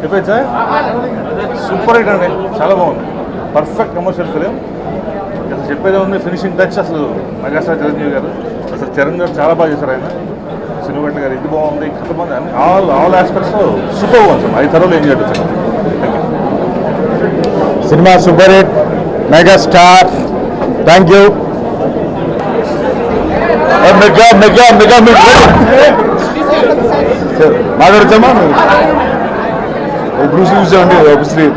చెప్పచ్చా? Super hit అండి, చాలా బాగుంది. Perfect commercial film. అసలు చెప్పేదే ఉంది, ఫినిషింగ్ టచ్ అసలు మెగాస్టార్ చిరంజీవి గారు. అసలు చిరంజీవి గారు చాలా బాగా చేశారు. ఆయన సినిమాటి గారు ఇది బాగుంది, కథమంది అన్ని ఆల్ ఆస్పెక్ట్స్లో సూపర్ బాగుంది. 5 తరాలు ఎంజాయ్ చేశాను. Cinema super hit, megastar. Thank you. మాట్లాడచ్చమ్మా? బ్రూస్ లీ చూసామండి, obviously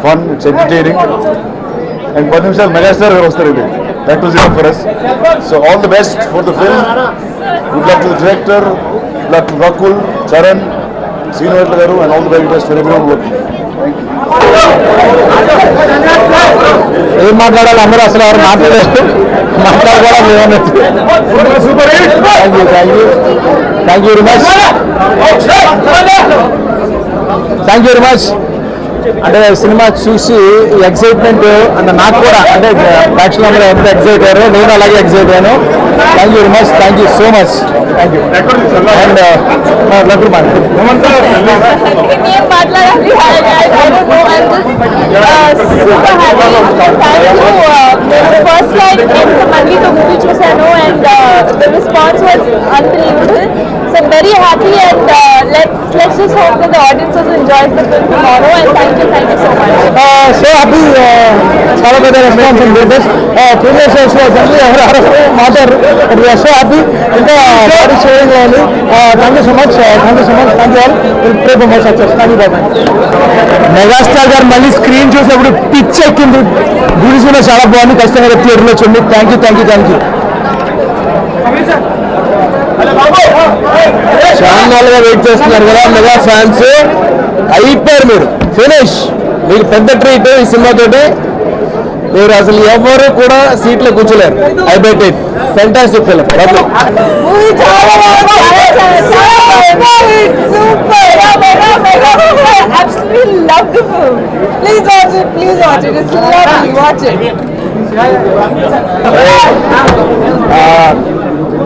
fun, it's entertaining. And 10 నిమిషాలు మెగాస్టార్ గారు వస్తారు. ఇది that was enough for us. So all the best for the film. Good luck to the director, good luck to Rakul, Charan, Srinivas garu, and all the very best for everyone working. ఏం మాట్లాడాలి అందరూ, అసలు ఎవరు మాట్లాడుకోవడం. Super hit. Thank you very much. Thank you very much. అంటే cinema చూసి excitement అంటే నాకు కూడా, అంటే ప్రేక్షకులు అందరూ ఎంత ఎక్సైట్ అయ్యారో నేను అలాగే ఎక్సైట్ అయ్యాను. Thank you very much, thank you so much. Thank you. And లఘు చూసాను and the response was unbelievable. So I'm very happy and let's just hope that the audiences enjoys the film tomorrow and thank you so much. So happy. చాలా పెద్ద response ఉంది. Previous shows ఎవరు మాట్లాడారు, but we are so happy. ఇంకా body sharing కావాలి. Thank you so much, thank you all. Will pray for more success. Thank you bye. Megastar గారు మళ్ళీ screen చూసినప్పుడు పిచ్ ఎక్కింది. గుడిస్ కూడా చాలా బాగుంది. ఖచ్చితంగా థియేటర్లో చూడండి. Thank you. చాలా వెయిట్ చేస్తున్నారు కదా మెగా ఫ్యాన్స్. అయిపోయారు మీరు, ఫినిష్. మీకు పెద్ద ట్రీట్ ఈ సినిమాతోటి. మీరు అసలు ఎవరు కూడా సీట్లో కూర్చోలేరు. I bet it. Fantastic film.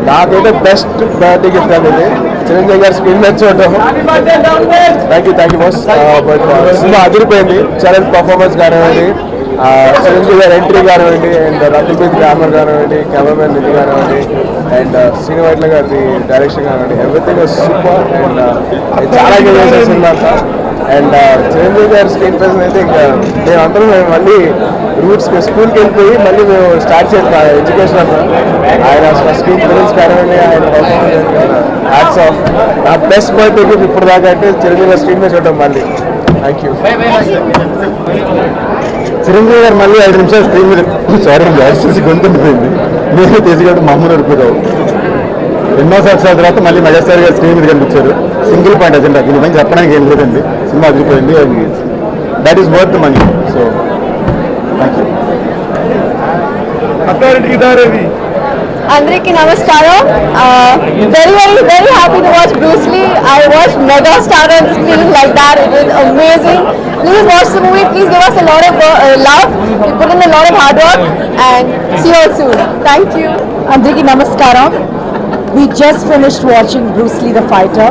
నాకైతే బెస్ట్ బర్త్డే గిఫ్ట్ అనేది చిరంజీవి గారి స్క్రీన్ మీద చూడటం. Thank you boss. But cinema అదిరిపోయింది. చరణ్ పర్ఫార్మెన్స్ కానివ్వండి, చిరంజీవి గారి ఎంట్రీ కానివ్వండి, అండ్ రకుల్ గ్రామర్ కానివ్వండి, కెమెరామెన్ నిధి కానివ్వండి, అండ్ శ్రీనివాట్ల గారి డైరెక్షన్ కానివ్వండి, ఎవ్రీథింగ్ ఇస్ సూపర్. అండ్ చాలా ఎంజాయ్ చేసే సినిమా. And Chiranjeevi garu screen presence అయితే ఇంకా మేమందరూ మళ్ళీ రూట్స్కి స్కూల్కి వెళ్ళిపోయి మళ్ళీ మేము స్టార్ట్ చేస్తాం ఎడ్యుకేషన్ అంతా. ఆయన స్క్రీన్ ప్రెజెన్స్ కానివ్వండి, ఆయన పర్ఫార్మెన్స్ హ్యాట్స్ ఆఫ్. నా బెస్ట్ బర్త్డే గిఫ్ట్ ఇప్పుడు దాకా అంటే చిరంజీవి గారి స్క్రీన్ మీద చూడటం మళ్ళీ. Thank you. చిరంజీవి గారు మళ్ళీ 5 నిమిషాలు స్క్రీన్ మీద చూసి గొంతుండిపోయింది. నేను తీసుకెళ్ళి మామూలు అడుగుతావు. ఎన్నో సంవత్సరాల తర్వాత మళ్ళీ మెగాస్టార్ గారు స్క్రీన్ మీద కనిపించారు. సింగిల్ పాయింట్ అజెండా, దీని పైన చెప్పడానికి ఏం లేదండి. సినిమా అదిరిపోయింది. That is worth money. So thank you. అందరికీ నమస్కారం. very happy to watch Bruce Lee. I watched Megastar on screen like that. It was amazing. Please watch the movie. Please give us a lot of love. We put in a lot of hard work and see you all soon. Thank you. అందరికీ నమస్కారం. We just finished watching Bruce Lee the Fighter.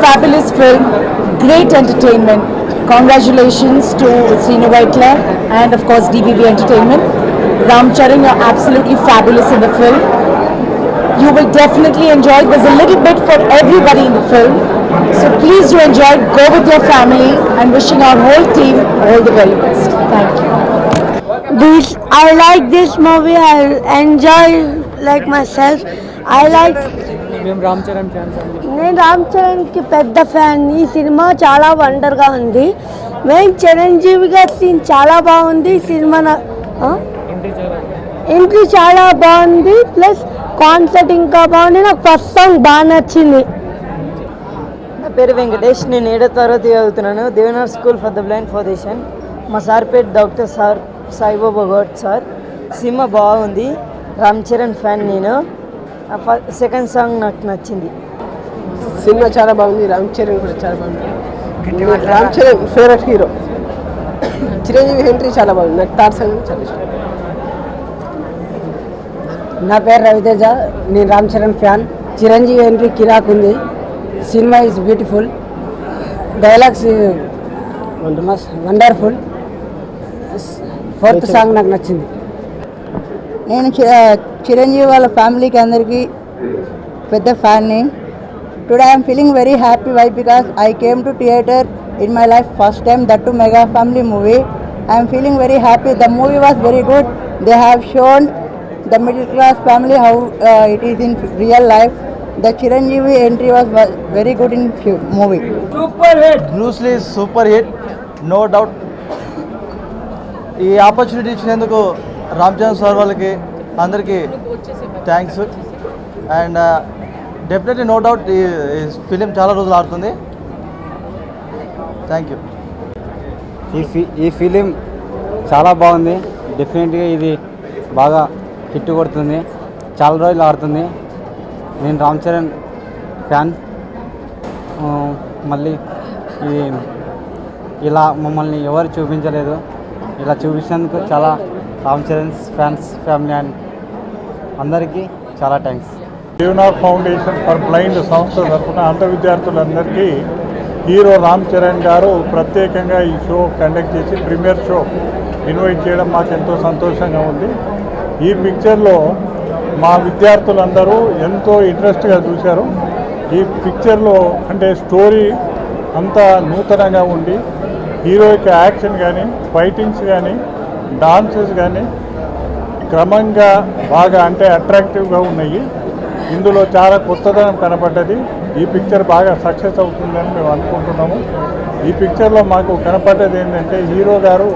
Fabulous film, great entertainment. Congratulations to Srinu Vaitla and of course DBV Entertainment. Ram Charan, you're absolutely fabulous in the film. You will definitely enjoy it. There's a little bit for everybody in the film. So please do enjoy it. Go with your family and wishing our whole team all the very best. Thank you. I like this movie. I enjoy like myself. I like. మేము Ram Charan fans అండి. నేను రామ్ చరణ్కి పెద్ద fan. ఈ cinema చాలా వండర్గా ఉంది. మేము చిరంజీవి గారి scene చాలా బాగుంది. సినిమా ఎంట్రీ చాలా బాగుంది. ప్లస్ కాన్సర్ట్ ఇంకా బాగుంది. నాకు ఫస్ట్ సాంగ్ బాగా నచ్చింది. నా పేరు వెంకటేష్. నేను 7వ తరగతి చదువుతున్నాను. Devnar school for the blind foundation. మా సార్ పేరు doctor Saibaba Goud sir. Cinema బాగుంది. రామ్ చరణ్ ఫ్యాన్ నేను. సెకండ్ సాంగ్ నాకు నచ్చింది. సినిమా చాలా బాగుంది. రామ్ చరణ్ కూడా చాలా బాగుంది. Ram Charan favourite hero. Chiranjeevi entry చాలా బాగుంది. నాకు థర్డ్ సాంగ్ చాలా ఇష్టం. నా పేరు రవితేజ. నేను రామ్ చరణ్ ఫ్యాన్. చిరంజీవి ఎంట్రీ కిరాక్ ఉంది. Cinema is beautiful. Dialogues wonderful. 4th song నాకు నచ్చింది. నేను చిరంజీవి వాళ్ళ ఫ్యామిలీకి అందరికీ పెద్ద ఫ్యాన్ని. Today I'm feeling very happy. Why? Because I came to theatre in my life first time, that too mega family movie. I am feeling very happy. The movie was very good. They have shown the middle class family how it is in real life. The Chiranjeevi entry was very good in movie. Bruce Lee super hit, no doubt. ఈ opportunity ఇచ్చినందుకు Ram Charan sir వాళ్ళకి అందరికీ thanks. And definitely no doubt ఈ film చాలా రోజులు ఆడుతుంది. Thank you. ఈ film చాలా బాగుంది. డెఫినెట్గా ఇది బాగా హిట్ కొడుతుంది, చాలా రోజులు ఆడుతుంది. నేను రామ్ చరణ్ ఫ్యాన్. మళ్ళీ ఇది ఇలా మమ్మల్ని ఎవరు చూపించలేదు, ఇలా చూపించినందుకు చాలా Ram Charan fans family and అందరికీ చాలా thanks. Devnar foundation for blind సంస్థ తరఫున అంధ విద్యార్థులందరికీ హీరో రామ్ చరణ్ గారు ప్రత్యేకంగా ఈ షో కండక్ట్ చేసి ప్రీమియర్ షో ఇన్వైట్ చేయడం మాకు ఎంతో సంతోషంగా ఉంది. ఈ పిక్చర్లో మా విద్యార్థులందరూ ఎంతో ఇంట్రెస్ట్గా చూశారు. ఈ పిక్చర్లో అంటే స్టోరీ అంతా నూతనంగా ఉండి హీరో యొక్క యాక్షన్ కానీ, ఫైటింగ్స్ కానీ, డాన్సెస్ కానీ క్రమంగా బాగా అంటే అట్రాక్టివ్గా ఉన్నాయి. ఇందులో చాలా కొత్తదనం కనపడ్డది. ఈ పిక్చర్ బాగా సక్సెస్ అవుతుందని మేము అనుకుంటున్నాము. ఈ పిక్చర్లో మాకు కనపడ్డది ఏంటంటే హీరో గారు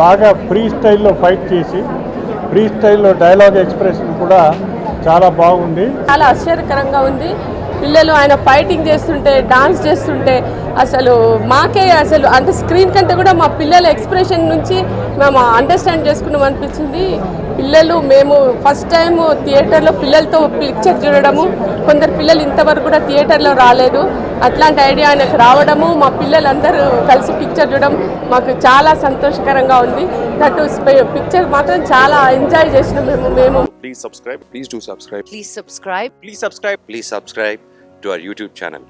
బాగా ఫ్రీ స్టైల్లో ఫైట్ చేసి ఫ్రీ స్టైల్లో డైలాగ్ ఎక్స్ప్రెషన్ కూడా చాలా బాగుంది. చాలా ఆశ్చర్యకరంగా ఉంది. పిల్లలు ఆయన ఫైటింగ్ చేస్తుంటే, డాన్స్ చేస్తుంటే అసలు మాకే అసలు అంటే స్క్రీన్ కంటే కూడా మా పిల్లల ఎక్స్ప్రెషన్ నుంచి మేము అండర్స్టాండ్ చేసుకున్నాం అనిపించింది. పిల్లలు మేము ఫస్ట్ టైం థియేటర్లో పిల్లలతో పిక్చర్ చూడడము, కొందరు పిల్లలు ఇంతవరకు కూడా థియేటర్లో రాలేదు. అట్లాంటి ఐడియా ఆయనకు రావడము, మా పిల్లలందరూ కలిసి పిక్చర్ చూడడం మాకు చాలా సంతోషకరంగా ఉంది. దట్ పిక్చర్ మాత్రం చాలా ఎంజాయ్ చేసినాం మేము. Please subscribe. Please do subscribe. Please subscribe. Please subscribe. Please subscribe to our YouTube channel.